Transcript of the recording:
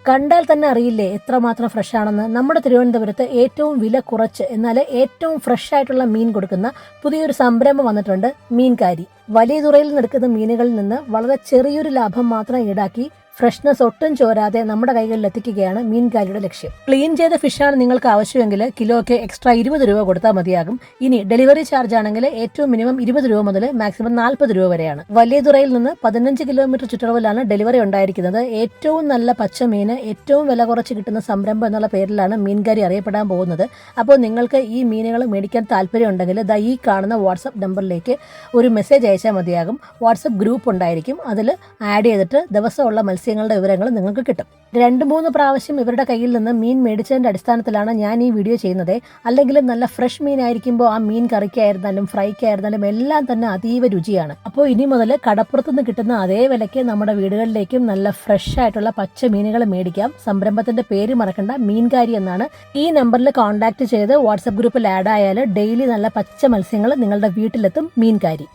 കണ്ടാൽ തന്നെ അറിയില്ലേ എത്രമാത്രം ഫ്രഷ് ആണെന്ന്. നമ്മുടെ തിരുവനന്തപുരത്ത് ഏറ്റവും വില കുറച്ച് എന്നാൽ ഏറ്റവും ഫ്രഷ് ആയിട്ടുള്ള മീൻ കൊടുക്കുന്ന പുതിയൊരു സംരംഭം വന്നിട്ടുണ്ട്, മീൻകാരി. വലിയ തുറയിൽ നിന്നെടുക്കുന്ന മീനുകളിൽ നിന്ന് വളരെ ചെറിയൊരു ലാഭം മാത്രം ഈടാക്കി ഫ്രഷ്നെസ് ഒട്ടും ചോരാതെ നമ്മുടെ കൈകളിൽ എത്തിക്കുകയാണ് മീൻകാരിയുടെ ലക്ഷ്യം. ക്ലീൻ ചെയ്ത ഫിഷാണ് നിങ്ങൾക്ക് ആവശ്യമെങ്കിൽ കിലോയ്ക്ക് എക്സ്ട്രാ 20 രൂപ കൊടുത്താൽ മതിയാകും. ഇനി ഡെലിവറി ചാർജ് ആണെങ്കിൽ ഏറ്റവും മിനിമം 20 രൂപ മുതൽ മാക്സിമം 40 രൂപ വരെയാണ്. വലിയ തുറയിൽ നിന്ന് 15 കിലോമീറ്റർ ചുറ്റളവിലാണ് ഡെലിവറി ഉണ്ടായിരിക്കുന്നത്. ഏറ്റവും നല്ല പച്ചമീന് ഏറ്റവും വില കുറച്ച് കിട്ടുന്ന സംരംഭം എന്നുള്ള പേരിലാണ് മീൻകാരി അറിയപ്പെടാൻ പോകുന്നത്. അപ്പോൾ നിങ്ങൾക്ക് ഈ മീനുകൾ മേടിക്കാൻ താല്പര്യം ഉണ്ടെങ്കിൽ ഈ കാണുന്ന വാട്സപ്പ് നമ്പറിലേക്ക് ഒരു മെസ്സേജ് അയച്ചാൽ മതിയാകും. വാട്സപ്പ് ഗ്രൂപ്പ് ഉണ്ടായിരിക്കും, അതിൽ ആഡ് ചെയ്തിട്ട് ദിവസമുള്ള മത്സ്യങ്ങളുടെ വിവരങ്ങൾ നിങ്ങൾക്ക് കിട്ടും. 2-3 പ്രാവശ്യം ഇവരുടെ കയ്യിൽ നിന്ന് മീൻ മേടിച്ചതിൻ്റെ അടിസ്ഥാനത്തിലാണ് ഞാൻ ഈ വീഡിയോ ചെയ്യുന്നത്. അല്ലെങ്കിൽ നല്ല ഫ്രഷ് മീൻ ആയിരിക്കുമ്പോൾ ആ മീൻ കറിക്കായിരുന്നാലും ഫ്രൈക്കായിരുന്നാലും എല്ലാം തന്നെ അതീവ രുചിയാണ്. അപ്പോൾ ഇനി മുതൽ കടപ്പുറത്തുനിന്ന് കിട്ടുന്ന അതേ വിലയ്ക്ക് നമ്മുടെ വീടുകളിലേക്കും നല്ല ഫ്രഷ് ആയിട്ടുള്ള പച്ച മീനുകൾ മേടിക്കാം. സംരംഭത്തിന്റെ പേര് മറക്കണ്ട, മീൻകാരി എന്നാണ്. ഈ നമ്പറിൽ കോൺടാക്ട് ചെയ്ത് വാട്സപ്പ് ഗ്രൂപ്പിൽ ആഡ് ആയാൽ ഡെയിലി നല്ല പച്ച മത്സ്യങ്ങൾ നിങ്ങളുടെ വീട്ടിലെത്തും. മീൻകാരി.